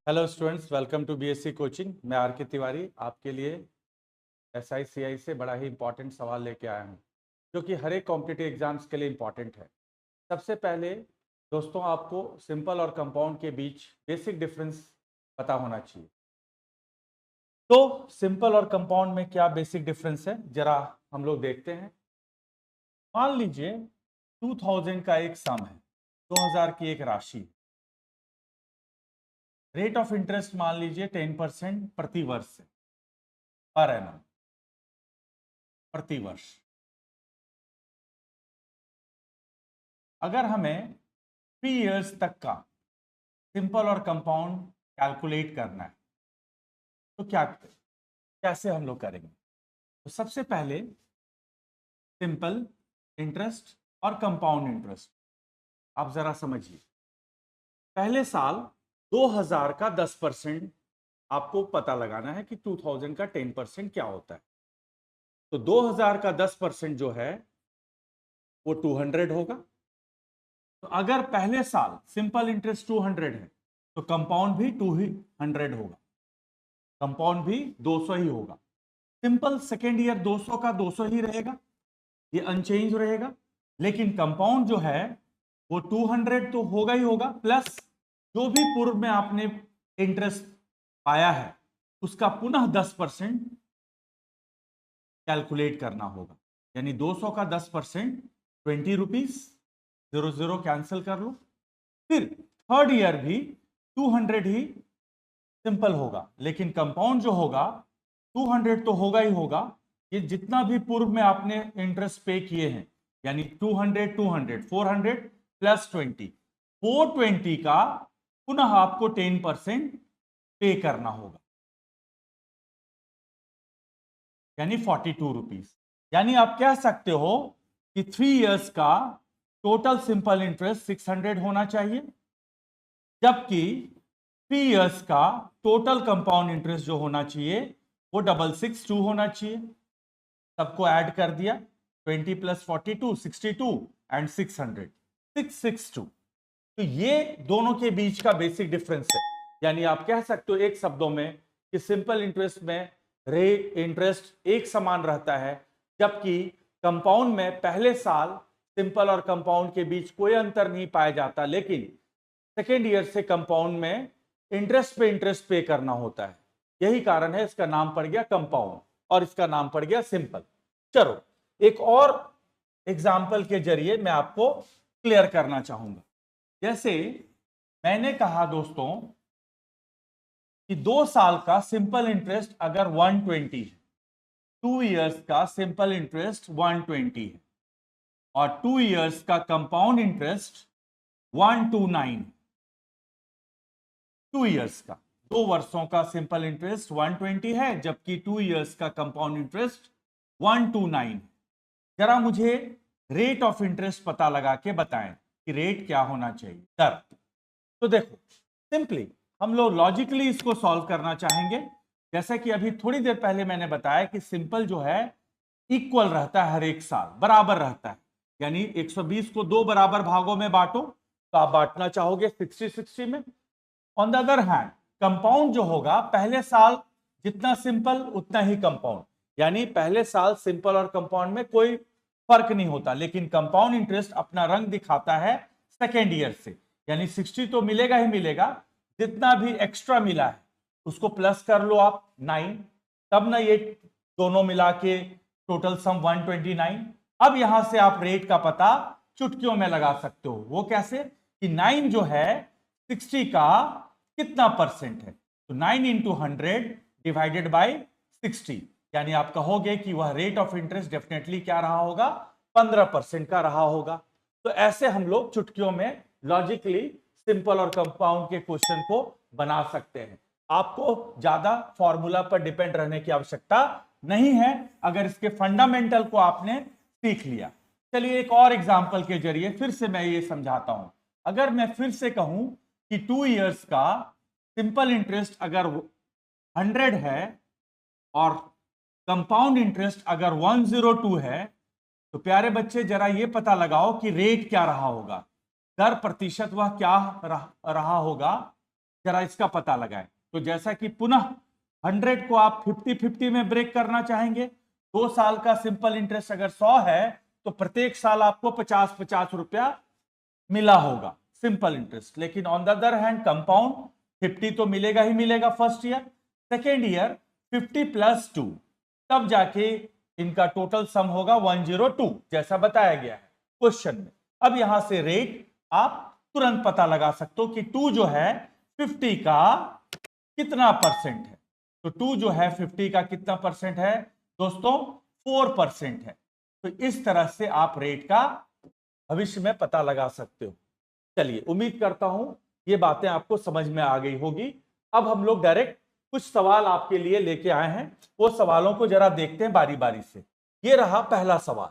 Hello students, welcome to BSc coaching. मैं R K Tiwari आपके लिए एसआईसीआई से बड़ा ही इंपॉर्टेंट सवाल लेके आया हूँ जो कि हर एक कॉम्पिटिटिव एग्जाम्स के लिए इंपॉर्टेंट है। सबसे पहले दोस्तों, आपको सिंपल और कंपाउंड के बीच बेसिक डिफरेंस पता होना चाहिए। तो सिंपल और कंपाउंड में क्या बेसिक डिफरेंस है, जरा हम लोग देखते हैं। मान लीजिए 2000 का एक सम है, 2000 की एक राशि। रेट ऑफ इंटरेस्ट मान लीजिए 10% प्रति वर्ष है, पर एनम, प्रति वर्ष। अगर हमें 3 इयर्स तक का सिंपल और कंपाउंड कैलकुलेट करना है तो कैसे हम लोग करेंगे? तो सबसे पहले सिंपल इंटरेस्ट और कंपाउंड इंटरेस्ट आप जरा समझिए। पहले साल 2000 का 10% आपको पता लगाना है कि 2000 का 10% क्या होता है। तो 2000 का 10% जो है वो 200 होगा। तो अगर पहले साल सिंपल इंटरेस्ट 200 है तो कंपाउंड भी 200 होगा, कंपाउंड भी 200 ही होगा। सिंपल सेकेंड ईयर 200 का 200 ही रहेगा, ये अनचेंज रहेगा। लेकिन कंपाउंड जो है वो 200 तो होगा ही होगा, प्लस जो भी पूर्व में आपने इंटरेस्ट पाया है उसका पुनः 10% कैलकुलेट करना होगा। यानी 200 का 10% 20 रुपीज, 00 कैंसिल कर लो। फिर थर्ड ईयर भी 200 ही सिंपल होगा, लेकिन कंपाउंड जो होगा 200 तो होगा ही होगा। ये जितना भी पूर्व में आपने इंटरेस्ट पे किए हैं, यानी 200 200 400 प्लस 20, 420 का पुनः आपको 10% पे करना होगा, यानी 42 रुपीज। यानी आप कह सकते हो कि 3 इयर्स का टोटल सिंपल इंटरेस्ट 600 होना चाहिए, जबकि 3 इयर्स का टोटल कंपाउंड इंटरेस्ट जो होना चाहिए वो 662 होना चाहिए। सबको ऐड कर दिया, 20 प्लस 42 62 एंड 600 662। तो ये दोनों के बीच का बेसिक डिफरेंस है। यानी आप कह सकते हो एक शब्दों में कि सिंपल इंटरेस्ट में रेट इंटरेस्ट एक समान रहता है, जबकि कंपाउंड में पहले साल सिंपल और कंपाउंड के बीच कोई अंतर नहीं पाया जाता, लेकिन सेकेंड ईयर से कंपाउंड में इंटरेस्ट पे करना होता है। यही कारण है इसका नाम पड़ गया कंपाउंड और इसका नाम पड़ गया सिंपल। चलो एक और एग्जाम्पल के जरिए मैं आपको क्लियर करना चाहूंगा। जैसे मैंने कहा दोस्तों कि 2 साल का सिंपल इंटरेस्ट अगर 120 है, 2 इयर्स का सिंपल इंटरेस्ट 120 है और 2 इयर्स का कंपाउंड इंटरेस्ट 129। 2 इयर्स का, 2 वर्षों का सिंपल इंटरेस्ट 120 है, जबकि 2 इयर्स का कंपाउंड इंटरेस्ट 129। जरा मुझे रेट ऑफ इंटरेस्ट पता लगा के बताएं कि रेट क्या होना चाहिए, दर। तो देखो सिंपली हम लोग लॉजिकली इसको सॉल्व करना चाहेंगे। जैसा कि अभी थोड़ी देर पहले मैंने बताया कि सिंपल जो है इक्वल रहता है, हर एक साल बराबर रहता है। यानी 120 को 2 बराबर भागों में बांटो तो आप बांटना चाहोगे 60-60 में। On the other hand compound जो होगा पहले साल जितना सिंपल उतना ही कंपाउंड, यानी पहले साल सिंपल और कंपाउंड में कोई फर्क नहीं होता, लेकिन कंपाउंड इंटरेस्ट अपना रंग दिखाता है सेकेंड ईयर से। यानी 60 तो मिलेगा ही मिलेगा, जितना भी एक्स्ट्रा मिला है उसको प्लस कर लो आप 9, तब ना ये दोनों मिला के टोटल सम 129। अब यहां से आप रेट का पता चुटकियों में लगा सकते हो। वो कैसे कि 9 जो है 60 का कितना परसेंट है, तो 9 इंटू 100 डिवाइडेड बाई 60, यानी आप कहोगे कि वह रेट ऑफ इंटरेस्ट डेफिनेटली क्या रहा होगा, 15% का रहा होगा। तो ऐसे हम लोग चुटकियों में लॉजिकली सिंपल और कंपाउंड के क्वेश्चन को बना सकते हैं। आपको ज्यादा फॉर्मूला पर डिपेंड रहने की आवश्यकता नहीं है अगर इसके फंडामेंटल को आपने सीख लिया। चलिए एक और एग्जांपल के जरिए फिर से मैं ये समझाता हूं। अगर मैं फिर से कहूं कि 2 इयर्स का सिंपल इंटरेस्ट अगर 100 है और कंपाउंड इंटरेस्ट अगर 102 है, तो प्यारे बच्चे जरा ये पता लगाओ कि रेट क्या रहा होगा, दर प्रतिशत वह क्या रहा होगा जरा इसका पता लगाएं। तो जैसा कि पुनः 100 को आप 50-50 में ब्रेक करना चाहेंगे, 2 साल का सिंपल इंटरेस्ट अगर 100 है तो प्रत्येक साल आपको 50-50 रुपया मिला होगा सिंपल इंटरेस्ट। लेकिन on the other hand compound 50 तो मिलेगा ही मिलेगा फर्स्ट ईयर, सेकेंड ईयर 50 + 2, तब जाके इनका टोटल सम होगा 102, जैसा बताया गया है क्वेश्चन में। अब यहां से रेट आप तुरंत पता लगा सकते हो कि 2 जो है 50 का कितना परसेंट है। तो 2 जो है 50 का कितना परसेंट है दोस्तों, 4% है। तो इस तरह से आप रेट का भविष्य में पता लगा सकते हो। चलिए, उम्मीद करता हूं ये बातें आपको समझ में आ गई होगी। अब हम लोग डायरेक्ट कुछ सवाल आपके लिए लेके आए हैं, वो सवालों को जरा देखते हैं बारी बारी से। ये रहा पहला सवाल।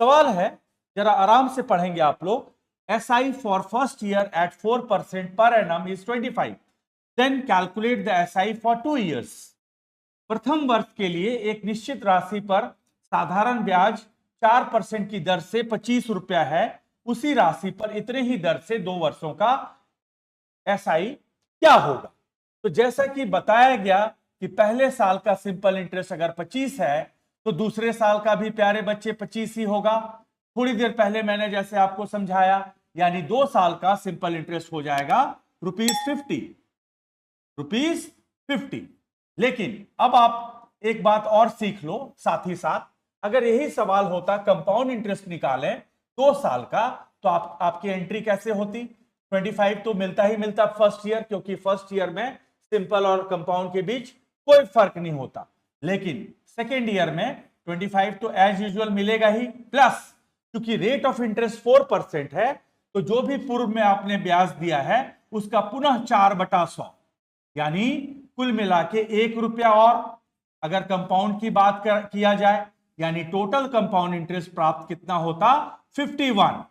सवाल है, जरा आराम से पढ़ेंगे आप लोग। SI for first year at 4% per annum is 25. Then calculate the SI for 2 years. प्रथम वर्ष के लिए एक निश्चित राशि पर साधारण ब्याज 4% की दर से 25 रुपया है, उसी राशि पर इतने ही दर से 2 वर्षों का SI क्या होगा। तो जैसा कि बताया गया कि पहले साल का सिंपल इंटरेस्ट अगर 25 है तो दूसरे साल का भी प्यारे बच्चे 25 ही होगा। थोड़ी देर पहले मैंने जैसे आपको समझाया, यानी 2 साल का सिंपल इंटरेस्ट हो जाएगा ₹50। लेकिन अब आप एक बात और सीख लो साथ ही साथ, अगर यही सवाल होता कंपाउंड इंटरेस्ट निकालें 2 साल का, तो आपकी एंट्री कैसे होती। 25 तो मिलता ही मिलता फर्स्ट ईयर, क्योंकि फर्स्ट ईयर में सिंपल और कंपाउंड के बीच कोई फर्क नहीं होता। लेकिन सेकेंड ईयर में 25 तो एज यूजुअल मिलेगा ही, प्लस क्योंकि रेट ऑफ इंटरेस्ट 4% है, तो जो भी पूर्व में आपने ब्याज दिया है उसका पुनः 4/100, यानी कुल मिला के 1 रुपया और अगर कंपाउंड की बात किया जाए, यानी टोटल कंपाउंड इंटरेस्ट प्राप्त कितना होता, 51।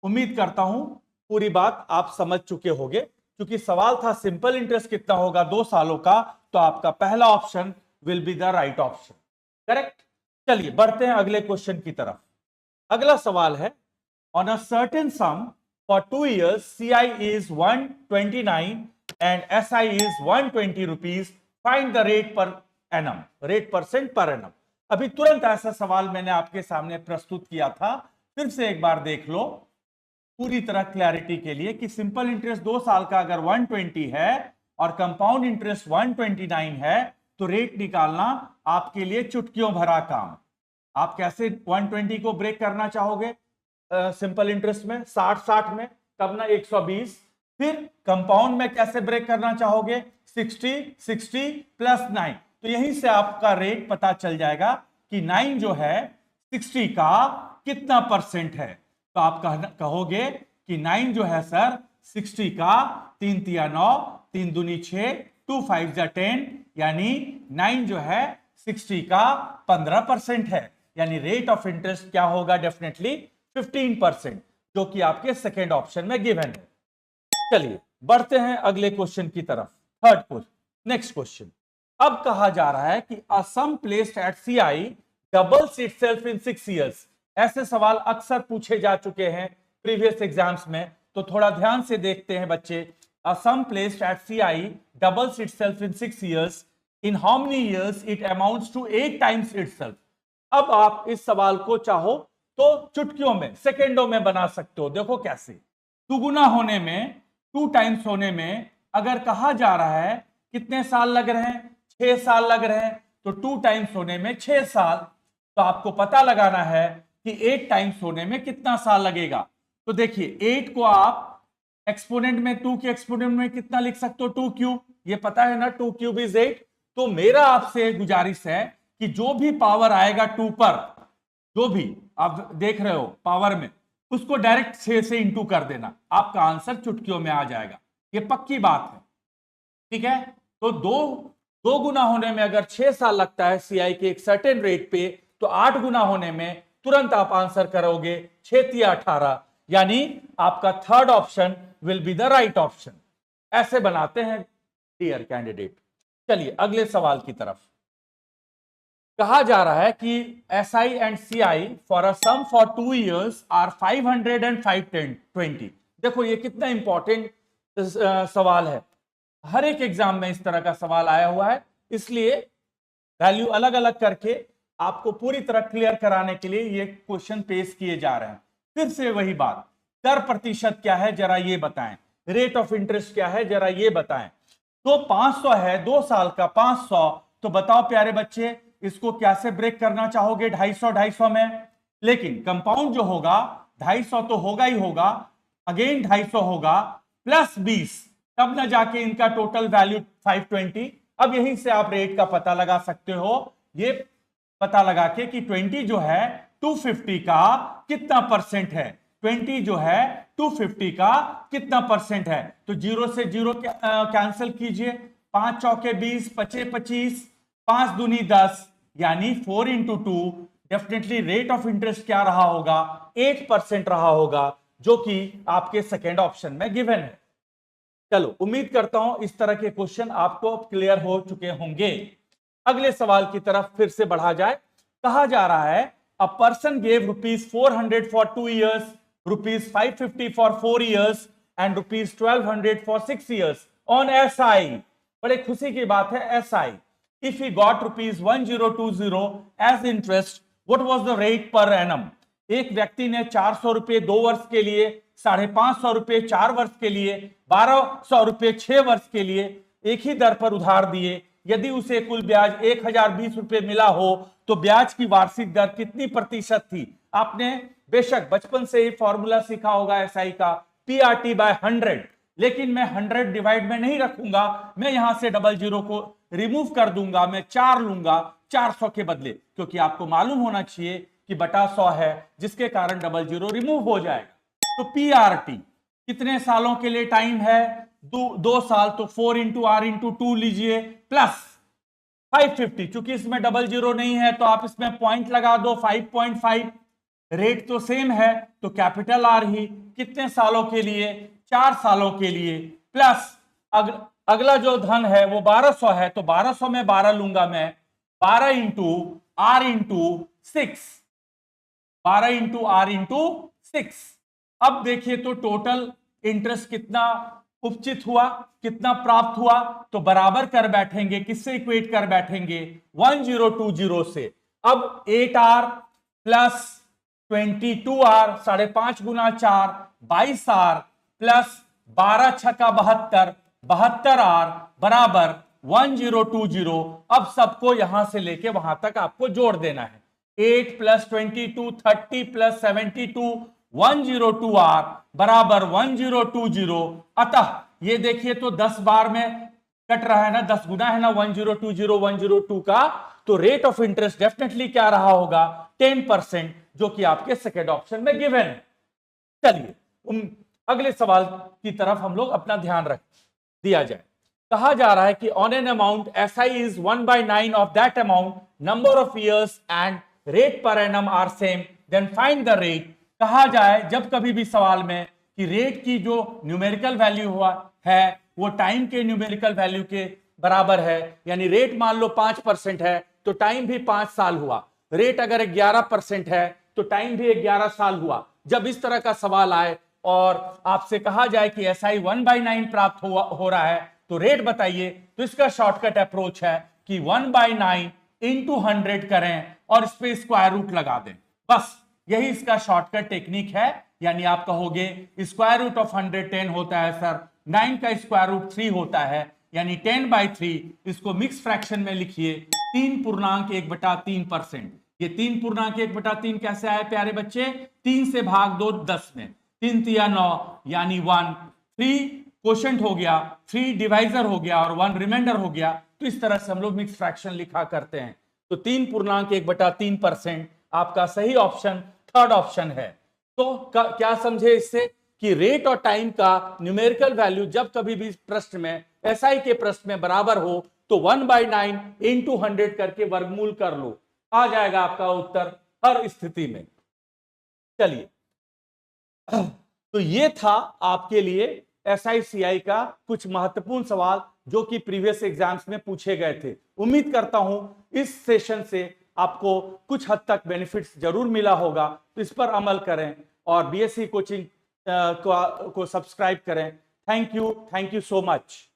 उम्मीद करता हूं पूरी बात आप समझ चुके होंगे। क्योंकि सवाल था सिंपल इंटरेस्ट कितना होगा 2 सालों का, तो आपका पहला option will be the right option, correct. चलिए बढ़ते हैं अगले क्वेश्चन की तरफ। अगला सवाल है, on a certain some for 2 years CI is 129 and SI is 120 rupees, find the rate per annum, rate percent per annum. अभी तुरंत ऐसा सवाल मैंने आपके सामने प्रस्तुत किया था, फिर से एक बार देख लो पूरी तरह क्लैरिटी के लिए कि सिंपल इंटरेस्ट 2 साल का अगर 120 है और कंपाउंड इंटरेस्ट 129 है, तो रेट निकालना आपके लिए चुटकियों भरा काम। आप कैसे 120 को ब्रेक करना चाहोगे सिंपल इंटरेस्ट में, 60 में, तब ना 120। फिर कंपाउंड में कैसे ब्रेक करना चाहोगे, 60 + 9। तो यहीं से आपका रेट पता चल जाएगा कि 9 जो है 60 का कितना परसेंट है। तो आप कहोगे कि 9 जो है सर 60 का 3 तिया 9, 3 दूनी 6, 2 5 जा 10, यानी 9 जो है 60 का 15% है। यानी रेट ऑफ इंटरेस्ट क्या होगा, डेफिनेटली 15%, जो कि आपके सेकेंड ऑप्शन में गिवन है। चलिए बढ़ते हैं अगले क्वेश्चन की तरफ, थर्ड क्वेश्चन, नेक्स्ट क्वेश्चन। अब कहा जा रहा है कि a sum placed at CI doubles itself in 6 years। ऐसे सवाल अक्सर पूछे जा चुके हैं प्रीवियस एग्जाम्स में, तो थोड़ा ध्यान से देखते हैं बच्चे। A sum placed at CI doubles itself in 6 years, in how many years it amounts to 8 times itself। अब आप इस सवाल को चाहो तो चुटकियों में, सेकेंडों में बना सकते हो। देखो कैसे, दुगुना होने में, 2 times होने में अगर कहा जा रहा है कितने साल लग रहे हैं, 6 साल लग रहे हैं, तो 2 times होने में 6 साल। तो आपको पता लगाना है कि 8 times होने में कितना साल लगेगा। तो देखिए 8 को आप एक्सपोनेंट में, 2 के एक्सपोनेंट में कितना लिख सकते हो, 2 क्यूब, ये पता है ना, 2 क्यूब इज 8। तो मेरा आपसे गुजारिश है कि जो भी पावर आएगा 2 पर, जो भी आप देख रहे हो पावर में, उसको डायरेक्ट 6 से इंटू कर देना, आपका आंसर चुटकियों में आ जाएगा। ये पक्की बात है, ठीक है। तो दो गुना होने में अगर 6 साल लगता है CI के एक सर्टेन रेट पे, तो 8 गुना होने में तुरंत आप आंसर करोगे 6 तिया 18, यानी आपका third option will be the right option. ऐसे बनाते हैं डियर कैंडिडेट। चलिए अगले सवाल की तरफ। कहा जा रहा है कि SI and CI for a sum for 2 years are 500 and 520। देखो ये कितना इंपॉर्टेंट सवाल है, हर एक एग्जाम में इस तरह का सवाल आया हुआ है, इसलिए वैल्यू अलग अलग करके आपको पूरी तरह क्लियर कराने के लिए ये क्वेश्चन पेश किए जा रहे हैं। फिर से वही बात, दर प्रतिशत क्या है जरा ये बताएं, रेट ऑफ इंटरेस्ट क्या है जरा ये बताएं। तो 500 है 2 साल का 500, तो बताओ प्यारे बच्चे इसको कैसे ब्रेक करना चाहोगे 250 में। लेकिन कंपाउंड जो होगा 250 तो होगा ही होगा, अगेन 250 होगा प्लस 20, तब ना जाके इनका टोटल वैल्यू 520। अब यहीं से आप रेट का पता लगा सकते हो, ये पता लगा के कि 20 जो है 250 का कितना परसेंट है, 20 जो है 250 का कितना परसेंट है। तो 0 से 0 कैंसिल कीजिए, 5 चौके 20, 25 25, 5 दूनी 10, यानी 4 into 2। Definitely rate of interest क्या रहा होगा, 8% रहा होगा, जो कि आपके सेकेंड ऑप्शन में गिवन है। चलो उम्मीद करता हूं इस तरह के क्वेश्चन आपको क्लियर हो चुके होंगे। अगले सवाल की तरफ फिर से बढ़ा जाए। कहा जा रहा है a person gave ₹400 for 2 years, ₹550 for 4 years and ₹1200 for 6 years on SI। बड़े खुशी की बात है SI। If he got ₹1020 as interest, what was the rate per annum. एक व्यक्ति ने 400 रुपए 2 वर्ष के लिए, 550 रुपए 4 वर्ष के लिए, 1200 रुपए 6 वर्ष के लिए एक ही दर पर उधार दिए। यदि उसे कुल ब्याज 1020 रुपए मिला हो तो ब्याज की वार्षिक दर कितनी प्रतिशत थी। आपने बेशक बचपन से ही फॉर्मूला सीखा होगा एसआई का, PRT बाय 100, लेकिन मैं 100 डिवाइड में नहीं रखूंगा, मैं यहां से 00 को रिमूव कर दूंगा, मैं 4 लूंगा 400 के बदले, क्योंकि आपको मालूम होना चाहिए कि बटा 100 है, जिसके कारण 00 रिमूव हो जाएगा। तो PRT कितने सालों के लिए टाइम है, 2 साल, तो 4 इंटू R इंटू 2 लीजिए प्लस 550, चूंकि इसमें 00 नहीं है तो आप इसमें पॉइंट लगा दो 5.5, रेट तो सेम है तो कैपिटल R ही, कितने सालों के लिए, 4 सालों के लिए, प्लस अगला जो धन है वो 1200 है, तो 1200 में 12 लूंगा मैं, 12 into R into 6, 12 into R into 6। अब देखिए तो टोटल इंटरेस्ट कितना उपचित हुआ, कितना प्राप्त हुआ, तो बराबर कर बैठेंगे, किससे इक्वेट कर बैठेंगे, 1020 से। अब 8R प्लस 22R, 5.5 गुना 4 22R प्लस 12 छक्का 72, 72R बराबर 1020। अब सबको यहां से लेके वहां तक आपको जोड़ देना है, 8 प्लस 22 30 प्लस 72 102R बराबर 1020। अतः ये देखिए तो 10 बार में कट रहा है ना, 10 गुना है ना 1020 102 का, तो रेट ऑफ इंटरेस्ट डेफिनेटली क्या रहा होगा, 10%, जो कि आपके सेकेंड ऑप्शन में गिवन है। चलिए अगले सवाल की तरफ हम लोग अपना ध्यान रख दिया जाए। कहा जा रहा है कि on an amount SI is 1/9 of that amount, number of years and rate per annum are same, then find the rate. कहा जाए जब कभी भी सवाल में कि रेट की जो न्यूमेरिकल वैल्यू हुआ है वो टाइम के न्यूमेरिकल वैल्यू के बराबर है, यानी रेट मान लो 5% है तो टाइम भी 5 साल हुआ, रेट अगर 11% है तो टाइम भी 11 साल हुआ। जब इस तरह का सवाल आए और आपसे कहा जाए कि SI 1/9 प्राप्त हो रहा है तो रेट बताइए, तो इसका शॉर्टकट अप्रोच है कि 1/9 इंटू 100 करें और इस पे स्क्वायर रूट लगा दें, बस यही इसका शॉर्टकट टेक्निक है। यानी आप कहोगे स्क्वायर रूट ऑफ 100 10 होता है सर, 9 का स्क्वायर रूट 3 होता है, यानी 10/3। इसको मिक्स फ्रैक्शन में लिखिए 3.1/3%। ये 3.1/3 कैसे आए प्यारे बच्चे, 3 से भाग दो 10 में, 3 तिया 9 यानी 1, 3 क्वोशंट हो गया, 3 डिवाइजर हो गया और 1 रिमाइंडर हो गया। तो इस तरह से हम लोग मिक्स फ्रैक्शन लिखा करते हैं। तो 3.1/3% आपका सही ऑप्शन थर्ड ऑप्शन है। तो क्या समझे इससे कि रेट और टाइम का न्यूमेरिकल वैल्यू जब कभी भी प्रश्न में, SI के प्रश्न में बराबर हो तो 1/9 इंटू 100 करके वर्गमूल कर लो, आ जाएगा आपका उत्तर हर स्थिति में। चलिए तो ये था आपके लिए SICI का कुछ महत्वपूर्ण सवाल जो कि प्रीवियस एग्जाम्स में पूछे गए थे। उम्मीद करता हूं इस सेशन से आपको कुछ हद तक बेनिफिट्स जरूर मिला होगा, तो इस पर अमल करें और BSc कोचिंग को सब्सक्राइब करें थैंक यू सो मच।